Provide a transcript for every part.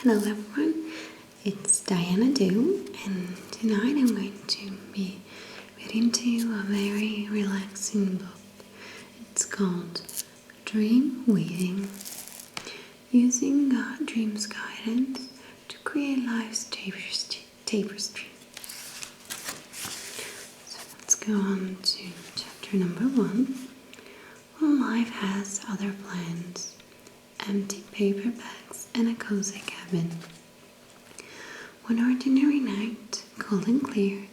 Hello everyone, it's Diana Do, and tonight I'm going to be reading to you a very relaxing book. It's called Dream Weaving, using dreams guidance to create life's tapestry. So let's go on to chapter number 1. When life has other plans, empty paper bags and a cozy cabin. One ordinary night, cold and clear,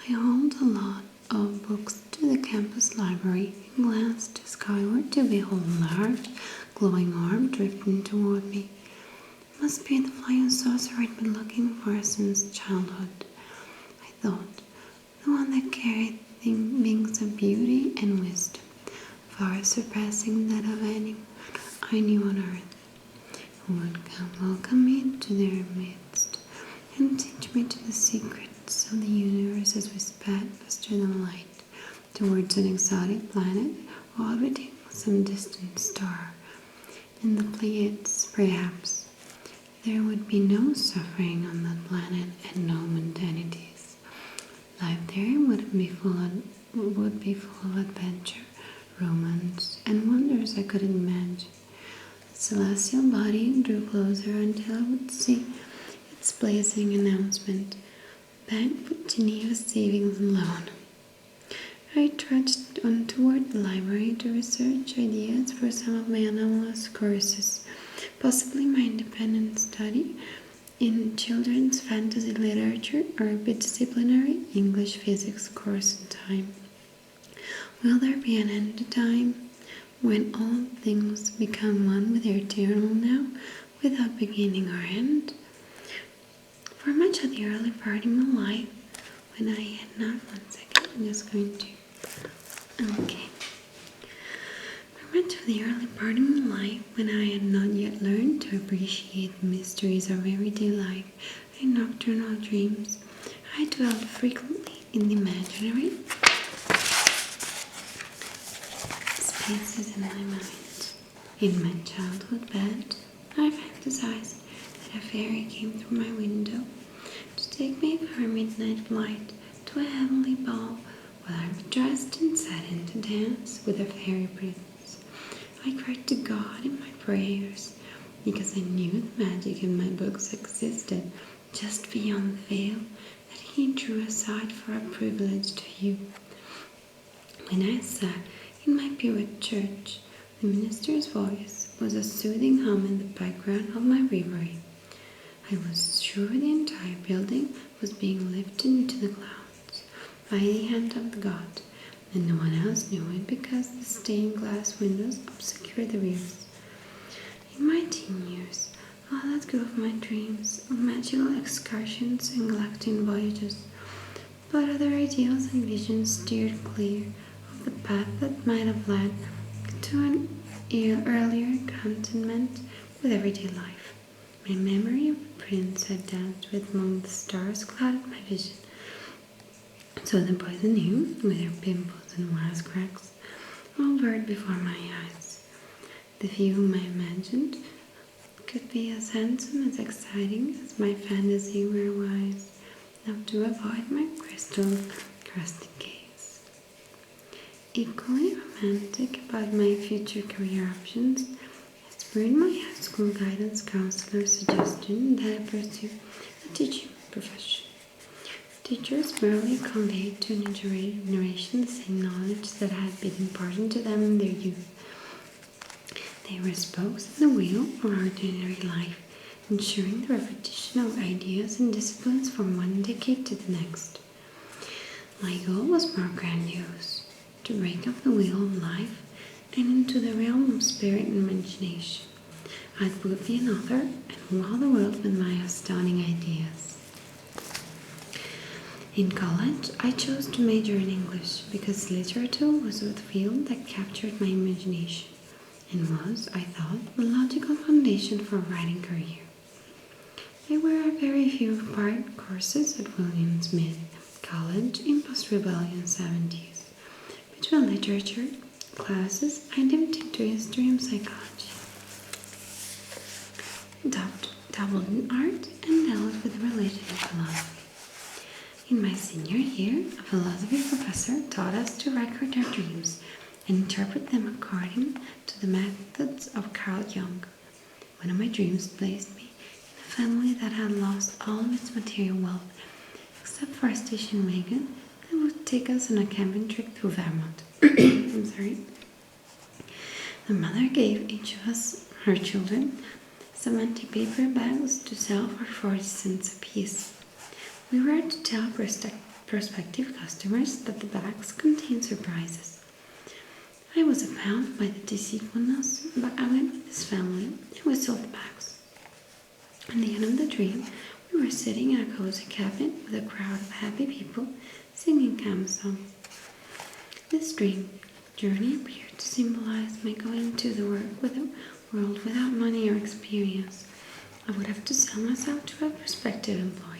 I hauled a lot of books to the campus library and glanced skyward to behold a large, glowing orb drifting toward me. It must be the flying saucer I'd been looking for since childhood, I thought, the one that carried wings of beauty and wisdom, far surpassing that of anyone I knew on earth, who would come welcome me to their midst and teach me to the secrets of the universe as we sped faster than light towards an exotic planet orbiting some distant star. In the Pleiades, perhaps, there would be no suffering on that planet and no mundanities. Life there would be full of adventure, romance, and wonders I couldn't imagine. The celestial body drew closer until I would see its blazing announcement, "Bank for Geneva Savings and Loan." I trudged on toward the library to research ideas for some of my anomalous courses, possibly my independent study in children's fantasy literature or a interdisciplinary English physics course in time. Will there be an end to time, when all things become one with the eternal now, without beginning or end? For much of the early part of my life, when I had not, one second, I'm just going to, okay. For much of the early part of my life, when I had not yet learned to appreciate the mysteries of everyday life and nocturnal dreams, I dwelt frequently in the imaginary spaces in my mind. In my childhood bed, I fantasized that a fairy came through my window to take me for a midnight flight to a heavenly ball where I was dressed in satin to dance with a fairy prince. I cried to God in my prayers because I knew the magic in my books existed just beyond the veil that He drew aside for a privilege to you. When I sat in my pew at church, the minister's voice was a soothing hum in the background of my reverie. I was sure the entire building was being lifted into the clouds by the hand of God, and no one else knew it because the stained glass windows obscured the views. In my teen years, I let go of my dreams of magical excursions and galactic voyages, but other ideals and visions steered clear of the path that might have led to an earlier contentment with everyday life. My memory of the prince I danced with among the stars clouded my vision, so the boys I knew, with their pimples and wisecracks, all blurred before my eyes. The few whom I imagined could be as handsome, as exciting as my fantasy were wise enough to avoid my crystal crusted gaze. Equally romantic about my future career options, I spurred my high school guidance counselor's suggestion that I pursue a teaching profession. Teachers merely conveyed to a new generation the same knowledge that had been imparted to them in their youth. They were spokes in the wheel of ordinary life, ensuring the repetition of ideas and disciplines from one decade to the next. My goal was more grandiose, to break up the wheel of life and into the realm of spirit and imagination. I would be an author and wow the world with my astounding ideas. In college, I chose to major in English because literature was the field that captured my imagination and was, I thought, the logical foundation for a writing career. There were very few required courses at William Smith College in post-rebellion 70s. Between literature classes, I dipped into history and psychology. I dabbled in art, and dealt with religion and philosophy. In my senior year, a philosophy professor taught us to record our dreams and interpret them according to the methods of Carl Jung. One of my dreams placed me in a family that had lost all of its material wealth, except for a station wagon that would take us on a camping trip through Vermont. I'm sorry. The mother gave each of us, her children, some empty paper bags to sell for 40 cents apiece. We were to tell prospective customers that the bags contained surprises. I was appalled by the deceitfulness, but I went with this family and we sold the bags. At the end of the dream, we were sitting in a cozy cabin with a crowd of happy people singing camp songs. This dream journey appeared to symbolize my going to the world without money or experience. I would have to sell myself to a prospective employer.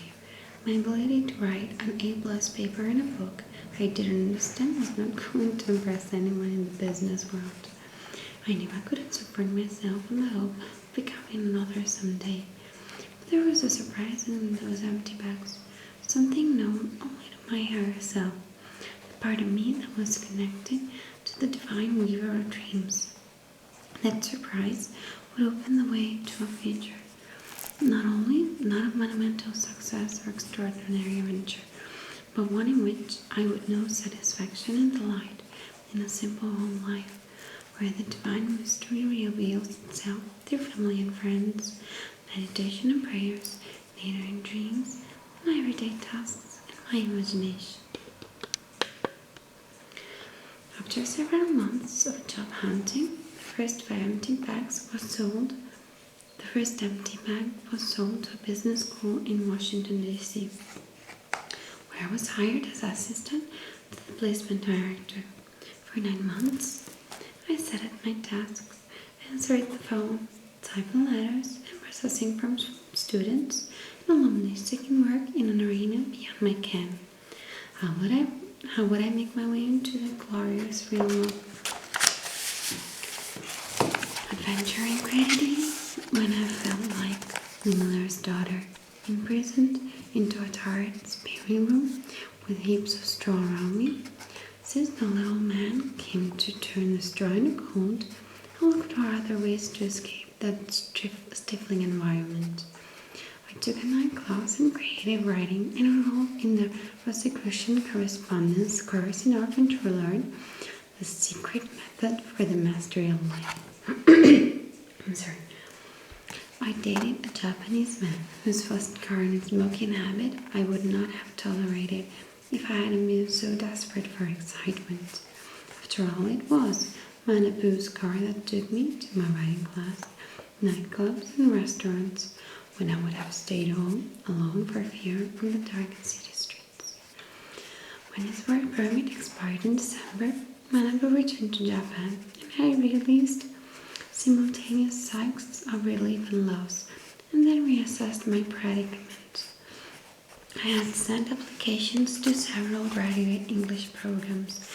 My ability to write an A+ paper in a book I didn't understand was not going to impress anyone in the business world. I knew I couldn't support myself on the hope of becoming an author someday. But there was a surprise in those empty bags, something known only to my higher self, the part of me that was connected to the divine weaver of dreams. That surprise would open the way to a future. Not of monumental success or extraordinary adventure, but one in which I would know satisfaction and delight in a simple home life, where the divine mystery reveals itself through family and friends, meditation and prayers, nature and dreams, my everyday tasks, and my imagination. After several months of job hunting, the first 5 empty bags was sold. The first empty bag was sold to a business school in Washington, D.C., where I was hired as assistant to the placement director. For 9 months, I sat at my desk, answering the phone, typing letters, and processing from students and alumni seeking work in an arena beyond my ken. How would I make my way into the glorious realm of adventure and creativity when I felt like the miller's daughter, imprisoned into a tired spinning room with heaps of straw around me? Since the little man came to turn the straw into gold, I looked for other ways to escape that stifling environment. I took a night class in creative writing and enrolled in the Rosicrucian correspondence course in order to learn the secret method for the mastery of life. I'm sorry. I dated a Japanese man whose fast car and smoking habit I would not have tolerated if I hadn't been so desperate for excitement. After all, it was Manabu's car that took me to my writing class, nightclubs, and restaurants when I would have stayed home alone for fear of the dark city streets. When his work permit expired in December, Manabu returned to Japan, and I released simultaneous sighs of relief and loss, and then reassessed my predicament. I had sent applications to several graduate English programs,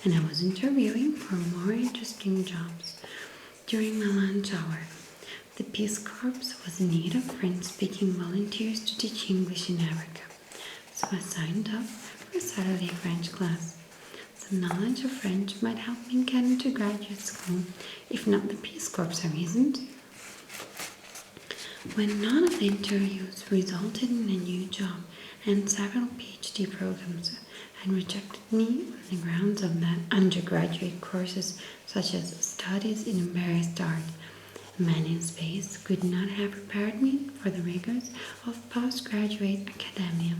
and I was interviewing for more interesting jobs. During my lunch hour, the Peace Corps was in need of French-speaking volunteers to teach English in Africa, so I signed up for a Saturday French class. Some knowledge of French might help me get into graduate school, if not the Peace Corps a reason. When none of the interviews resulted in a new job, and several PhD programs had rejected me on the grounds of that undergraduate courses such as studies in embarrassed art, a man in space could not have prepared me for the rigors of postgraduate academia.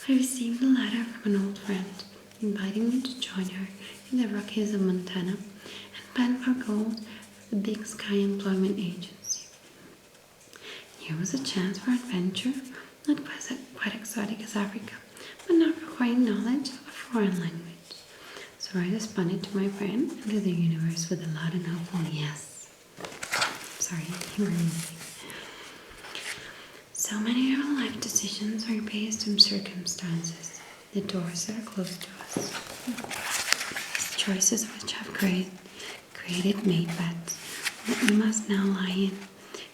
I received a letter from an old friend inviting me to join her in the Rockies of Montana and pen for gold for the Big Sky Employment Agency. Here was a chance for adventure, not quite exotic as Africa, but not requiring knowledge of a foreign language. So I responded to my friend and to the universe with a loud and hopeful yes. Sorry, you were amazing. So many of our life decisions are based on circumstances, the doors that are closed to us. These choices which have created made beds that we must now lie in,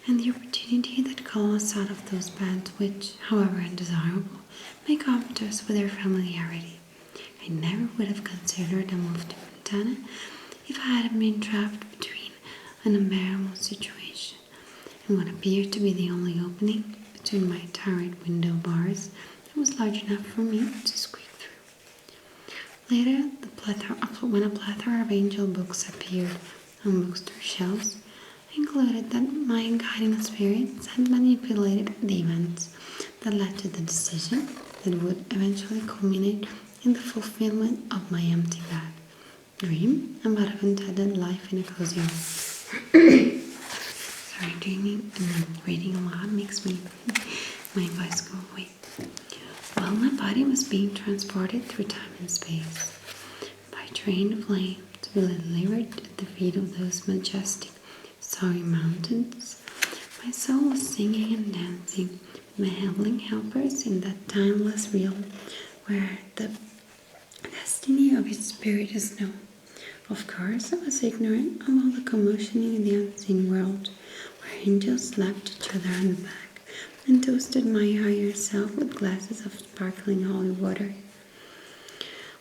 and the opportunity that call us out of those beds which, however undesirable, may comfort us with their familiarity. I never would have considered a move to Montana if I hadn't been trapped between an unbearable situation and what appeared to be the only opening between my turret window bars that was large enough for me to squeak through. Later, when a plethora of angel books appeared on bookstore shelves, I concluded that my guiding spirits had manipulated the events that led to the decision that would eventually culminate in the fulfillment of my empty bed dream about a contented life in a cozy home. Sorry, dreaming and reading a lot makes my voice go away. While my body was being transported through time and space by train of flame to be delivered at the feet of those majestic, starry mountains, my soul was singing and dancing with my heavenly helpers in that timeless realm where the destiny of its spirit is known. Of course, I was ignorant of all the commotion in the unseen world, where angels slapped each other on the back and toasted my higher self with glasses of sparkling holy water.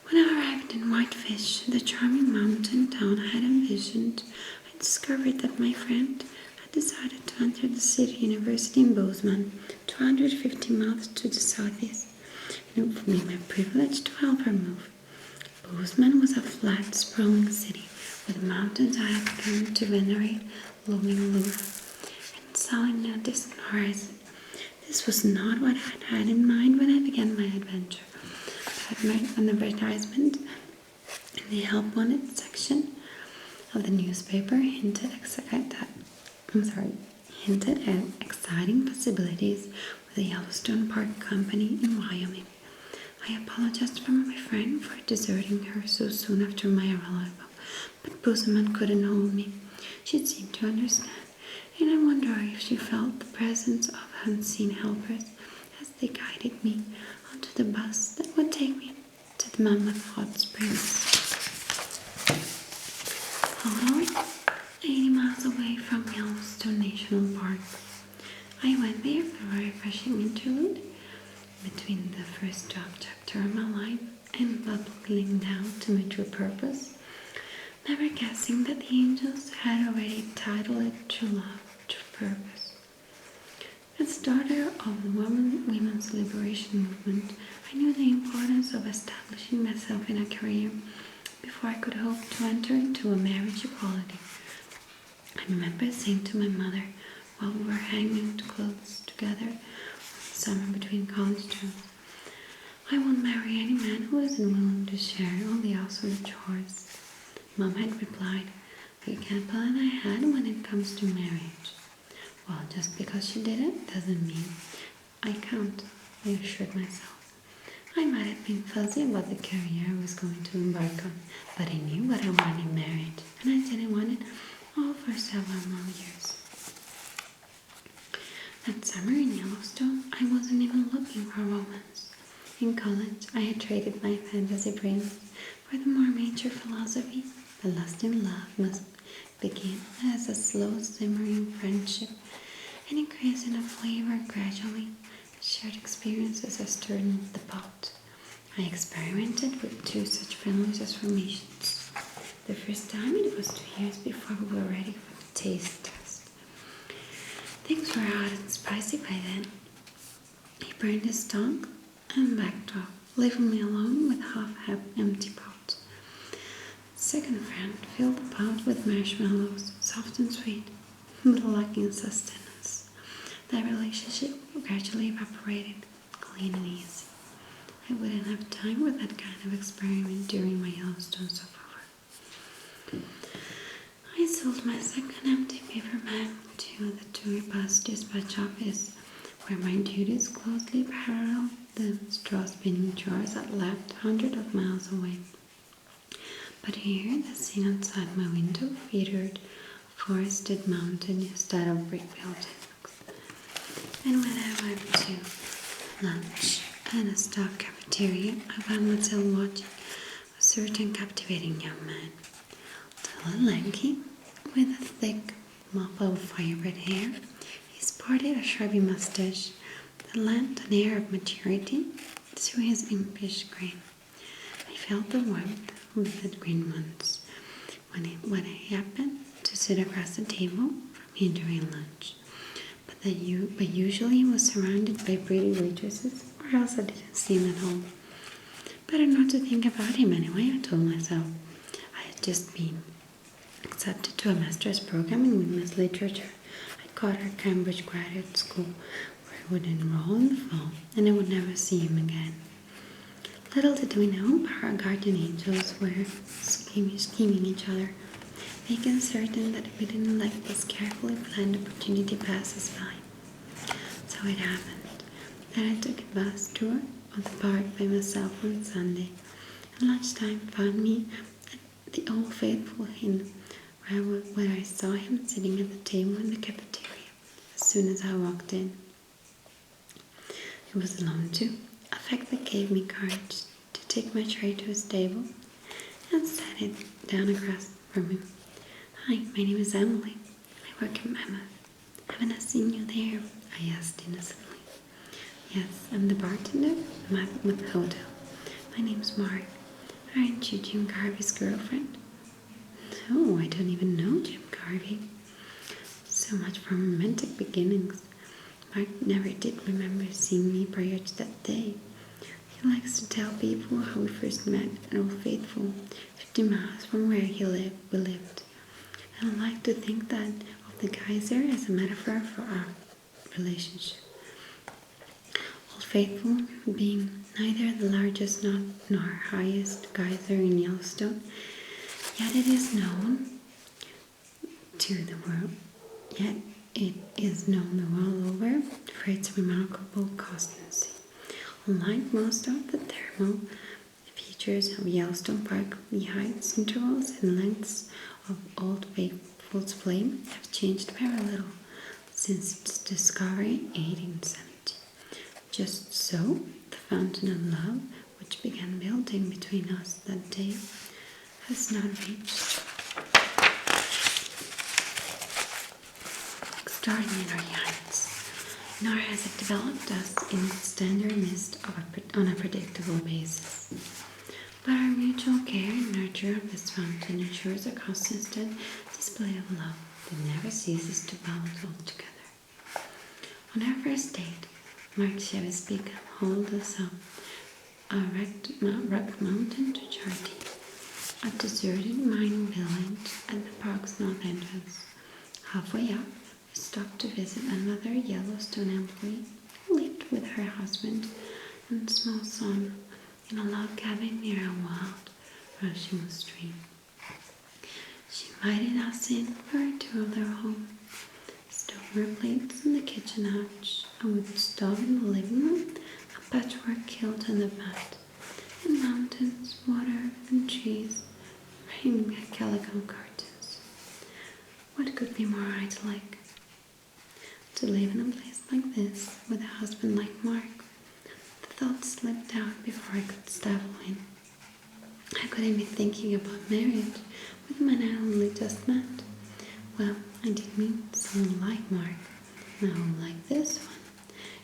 When I arrived in Whitefish, the charming mountain town I had envisioned, I discovered that my friend had decided to enter the city university in Bozeman, 250 miles to the southeast, and it would be my privilege to help her move. Bozeman was a flat, sprawling city with mountains I had come to venerate looming aloof and saw in a distant horizon. This was not what I had had in mind when I began my adventure. I had read an advertisement in the help wanted section of the newspaper hinted at exciting possibilities with the Yellowstone Park Company in Wyoming. I apologized for my friend for deserting her so soon after my arrival, but Bozeman couldn't hold me. She seemed to understand, and I wonder if she felt the presence of unseen helpers as they guided me onto the bus that would take me to the Mammoth Hot Springs. Although 80 miles away from Yellowstone National Park, I went there for a refreshing interlude between the first chapter of my life and bubbling down to my true purpose, never guessing that the angels had already titled it True Love, True Purpose. As daughter of the women's liberation movement, I knew the importance of establishing myself in a career before I could hope to enter into a marriage equality. I remember saying to my mother while we were hanging clothes together summer between college terms, I won't marry any man who isn't willing to share all the household chores. Mom had replied, the can't plan I had when it comes to marriage. Well, just because she did it doesn't mean I can't, I assured myself. I might have been fuzzy about the career I was going to embark on, but I knew what I wanted in marriage, and I didn't want it all for several more years. That summer in Yellowstone, I wasn't even looking for romance. In college, I had traded my fantasy dreams for the more mature philosophy that lust in love must begin as a slow simmering friendship and increase in a flavor gradually as shared experiences are stirred into the pot. I experimented with 2 such friendly transformations. The first time it was 2 years before we were ready for the taste test. Things were hot and spicy by then. He burned his tongue and backed off, leaving me alone with half empty pot. The second friend filled the pot with marshmallows, soft and sweet, but lacking sustenance. That relationship gradually evaporated, clean and easy. I wouldn't have time for that kind of experiment during my Yellowstone stopover. I sold my second empty paper bag to the tour bus dispatch office, where my duties closely paralleled the straw spinning chores that left hundreds of miles away. But here, the scene outside my window featured a forested mountain instead of brick buildings. And when I went to lunch at a staff cafeteria, I found myself watching a certain captivating young man, tall and lanky, with a thick mop of fire red hair He sported a shrubby mustache that lent an air of maturity to his impish grin. I felt the warmth of that grin once when I happened to sit across the table from him during lunch. But usually he was surrounded by pretty waitresses, or else I didn't see him at home. Better not to think about him anyway, I told myself. I had just been accepted to a master's program in women's literature. I got our Cambridge Graduate School, where I would enroll in the fall, and I would never see him again. Little did we know our guardian angels were scheming each other, making certain that we didn't let this carefully planned opportunity pass us by. So it happened that I took a bus tour of the park by myself on Sunday, and lunchtime found me at the Old Faithful Inn, where I saw him sitting at the table in the cafeteria as soon as I walked in. He was alone too, a fact that gave me courage to take my tray to his table and set it down across from him. "Hi, my name is Emily. I work in Mammoth. Haven't I seen you there?" I asked innocently. "Yes, I'm the bartender at Mammoth Hotel. My name's Mark. Aren't you Jim Garvey's girlfriend?" "No, I don't even know Jim Garvey." So much for romantic beginnings. Mark never did remember seeing me prior to that day. He likes to tell people how we first met at Old Faithful, 50 miles from where we lived. And I like to think that of the geyser as a metaphor for our relationship. Old Faithful being neither the largest nor highest geyser in Yellowstone, yet it is known the world over for its remarkable constancy. Unlike most of the thermal features of Yellowstone Park, the heights, intervals, and lengths of Old Faithful's flame have changed very little since its discovery in 1870. Just so, the fountain of love, which began building between us that day, has not reached extraordinary heights, nor has it developed us in its tender mist on a predictable basis. But our mutual care and nurture of this fountain ensures a consistent display of love that never ceases to bubble altogether. On our first date, Mark Chevy's Peak hauled us up a rock mountain to Charty, a deserted mining village at the park's north entrance. Halfway up, we stopped to visit another Yellowstone employee who lived with her husband and small son in a log cabin near a wild, rushing stream. She invited us in for a tour of their home. Stoneware plates in the kitchen hatch, a wood stove in the living room, a patchwork quilt on the bed, and mountains, water, and trees framed by calico curtains. What could be more idyllic? To live in a place like this with a husband like Mark. The thought slipped out before I could stifle in. How could I be thinking about marriage with a man I only just met? Well, I did meet someone like Mark, and a home like this one.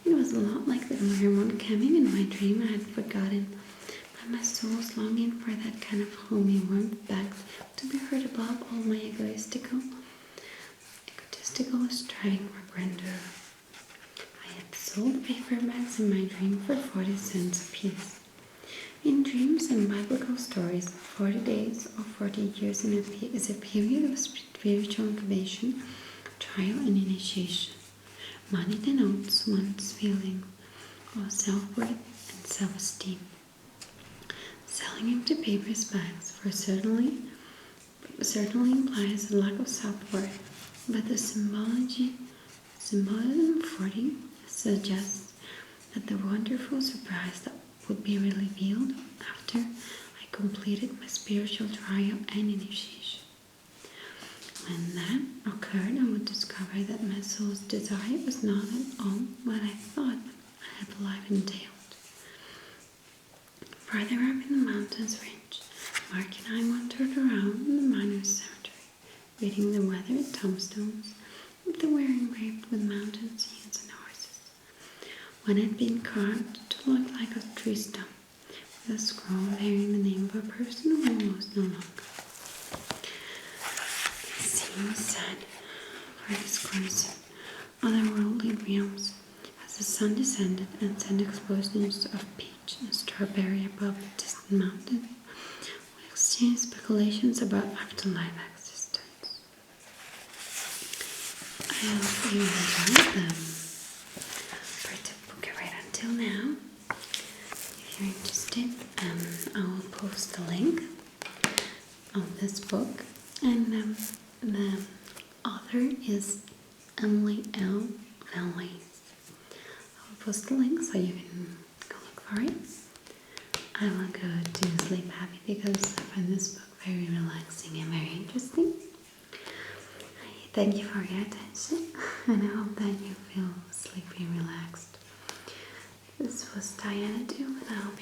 It was a lot like the Vermont cabin in my dream I had forgotten, but my soul was longing for that kind of homey warmth back to be heard above all my egotistical striving for grandeur. I had sold paperbacks in my dream for 40 cents apiece. In dreams and biblical stories, 40 days or 40 years is a period of spiritual incubation, trial, and initiation. Money denotes one's feeling of self-worth and self-esteem. Selling empty bags certainly implies a lack of self-worth, but the symbolism of 40 suggests that the wonderful surprise that would be revealed after I completed my spiritual trial and initiation. When that occurred, I would discover that my soul's desire was not at all what I thought I had life entailed. Further up in the mountains range, Mark and I wandered around in the miners' cemetery, reading the weathered tombstones They were engraved with mountain scenes and horses. One had been carved to look like a tree stump, with a scroll bearing the name of a person who was no longer. The scene was sad, for it describes otherworldly realms as the sun descended and sent explosions of peach and strawberry above the distant mountain. We exchanged speculations about afterlife existence. I hope you enjoyed them. Pretty book I read until now. If you're interested, I will post a link of this book. And the author is Emily L. Valley. I'll post the link so you can go look for it. I will go to sleep happy because I find this book very relaxing and very interesting. I thank you for your attention and I hope that you feel sleepy and relaxed. This was Diana too, and I hope